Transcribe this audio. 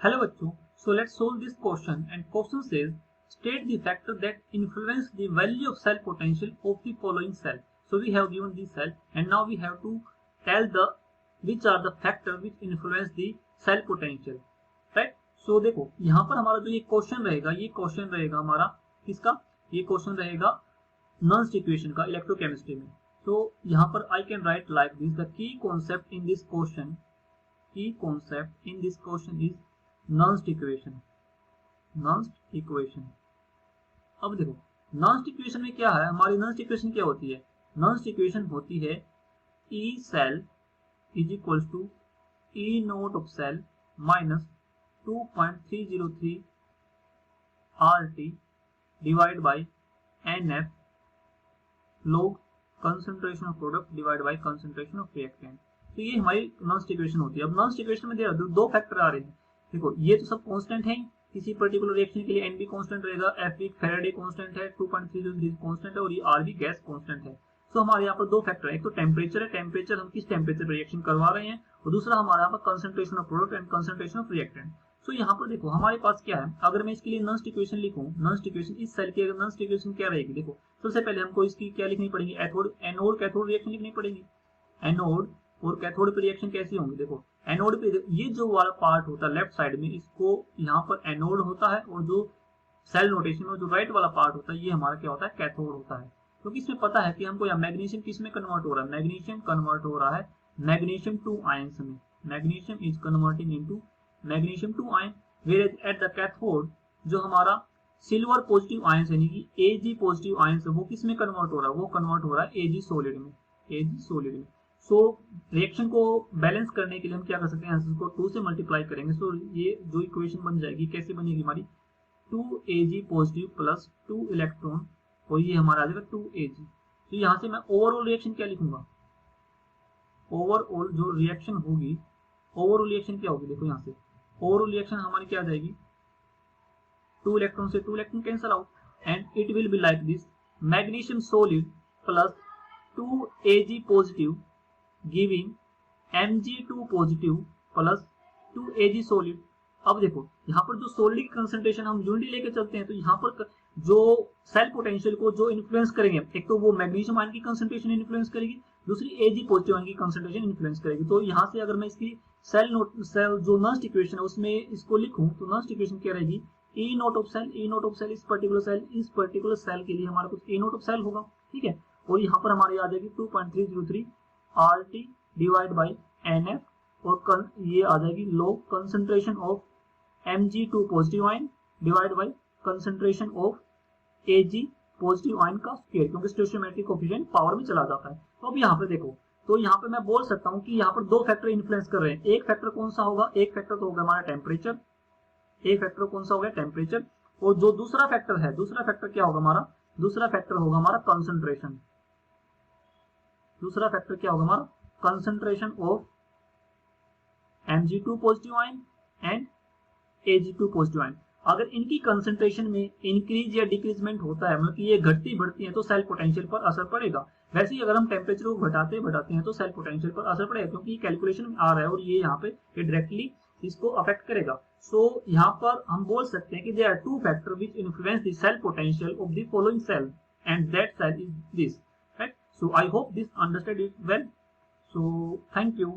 Hello बच्चों, so let's solve this question and question says state the factor that influence the value of cell potential of the following cell. So we have given the cell and now we have to tell the which are the factor which influence the cell potential, right? So देखो यहाँ पर हमारा जो ये question रहेगा हमारा किसका, ये क्वेश्चन रहेगा नर्स इक्वेशन का इलेक्ट्रोकेमिस्ट्री में। तो यहाँ पर I can write like this, the key concept in this question is nursed equation. अब देखो नर्स्ड इक्वेशन में क्या है, हमारी नर्स्ड इक्वेशन क्या होती है, नर्स्ड इक्वेशन होती है E cell is equals to E naught of cell minus 2.303 RT divide by NF log concentration of product divide by concentration of reactant. तो ये हमारी नर्स्ड इक्वेशन होती है। अब नर्स्ड इक्वेशन में दो फैक्टर आ रहे हैं। देखो ये तो सब कांस्टेंट है, किसी पर्टिकुलर रिएक्शन के लिए एन भी कांस्टेंट रहेगा, एफ भी फैराडे कांस्टेंट है, 2.303 कांस्टेंट है और ये आर भी गैस कांस्टेंट है। तो हमारे यहाँ पर दो फैक्टर है, एक तो टेम्परेचर है, टेम्परेचर हम किस टेम्परेचर पर रिएक्शन करवा रहे हैं, और दूसरा हमारे यहाँ पर concentration of product and concentration of reactant. तो यहाँ पर देखो हमारे पास क्या है, अगर मैं इसके लिए नर्स्ड इक्वेशन लिखूं, नर्स्ड इक्वेशन इस सेल की अगर नर्स्ड इक्वेशन क्या रहेगी, देखो सबसे पहले हमको इसकी क्या लिखनी पड़ेगी, एनोड कैथोड रिएक्शन लिखनी पड़ेगी। एनोड और कैथोड पे रिएक्शन कैसी होंगी, देखो एनोड पे ये जो वाला पार्ट होता है लेफ्ट साइड में, इसको यहाँ पर एनोड होता है, और जो सेल नोटेशन में जो राइट वाला पार्ट होता है ये हमारा क्या होता है, कैथोड होता है। क्योंकि इसमें पता है कि हमको यहाँ मैग्नीशियम किस में कन्वर्ट हो रहा है, मैग्नीशियम कन्वर्ट हो रहा है मैग्नीशियम 2 आयंस में, magnesium is converting into magnesium 2 ion, where at the cathode जो हमारा सिल्वर पॉजिटिव आयंस यानी कि Ag पॉजिटिव आयंस है वो किस में कन्वर्ट हो रहा है, वो कन्वर्ट हो रहा है Ag सॉलिड में, Ag सॉलिड में। सो रिएक्शन को बैलेंस करने के लिए हम क्या कर सकते हैं, आंसर को 2 से मल्टीप्लाई करेंगे। सो ये जो इक्वेशन बन जाएगी कैसे बनेगी हमारी, 2Ag पॉजिटिव प्लस 2 इलेक्ट्रॉन और ये हमारा आ जाएगा 2Ag। तो यहाँ से मैं ओवरऑल रिएक्शन क्या लिखूंगा, ओवरऑल जो रिएक्शन होगी, ओवरऑल रिएक्शन क्या होगी, देखो यहाँ से ओवरऑल रिएक्शन हमारी क्या आ जाएगी, 2 इलेक्ट्रॉन से 2 electron cancel out and it will be like this, magnesium solid plus 2Ag positive giving Mg2 positive plus 2Ag solid. अब देखो यहाँ पर जो सॉलिड की कंसंट्रेशन हम यूनिटी लेके चलते हैं, तो यहाँ पर जो सेल पोटेंशियल को जो इन्फ्लुएंस करेंगे, एक तो वो मैग्नीशियम आयन की कंसंट्रेशन इन्फ्लुएंस करेगी, दूसरी Ag पॉजिटिव आयन की कंसंट्रेशन इन्फ्लुएंस करेगी। तो यहाँ से अगर मैं इसकी सेल जो नर्स्ड इक्वेशन है उसमें इसको लिखूं तो नर्स्ड इक्वेशन क्या रहेगी, ई नोट ऑफ सेल इस पर्टिकुलर सेल के लिए हमारा कुछ ई नोट ऑफ सेल होगा, ठीक है। और यहाँ पर हमारी आ जाएगी 2.303 RT डिवाइड बाई NF और ये आ जाएगी log concentration of Mg2 positive ion divide by concentration of Ag positive ion का स्क्वायर, क्योंकि स्टोइचियोमेट्रिक कोएफिशिएंट पावर में चला जाता है। तो अब यहाँ पे देखो, तो यहाँ पे मैं बोल सकता हूँ कि यहाँ पर दो फैक्टर इन्फ्लुएंस कर रहे हैं। एक फैक्टर कौन सा होगा, एक फैक्टर तो होगा हमारा टेम्परेचर, एक फैक्टर कौन सा हो गया टेम्परेचर, और जो दूसरा फैक्टर है, दूसरा फैक्टर क्या होगा हमारा, दूसरा फैक्टर होगा हमारा कंसंट्रेशन, दूसरा फैक्टर क्या होगा हमारा concentration of Mg2 positive ion and Ag2 positive ion. अगर इनकी कंसंट्रेशन में इंक्रीज या डिक्रीजमेंट होता है, मतलब कि ये घटती बढ़ती है, तो सेल पोटेंशियल पर असर पड़ेगा। वैसे ही अगर हम टेम्परेचर को घटाते हैं तो सेल पोटेंशियल पर असर पड़ेगा, क्योंकि ये कैलकुलेशन में आ रहा है और ये यहाँ पे ये डायरेक्टली इसको अफेक्ट करेगा। सो यहाँ पर हम बोल सकते हैं कि there are two factor which influence the cell potential of the following cell and that cell is this, right. So I hope this understood it well. So thank you.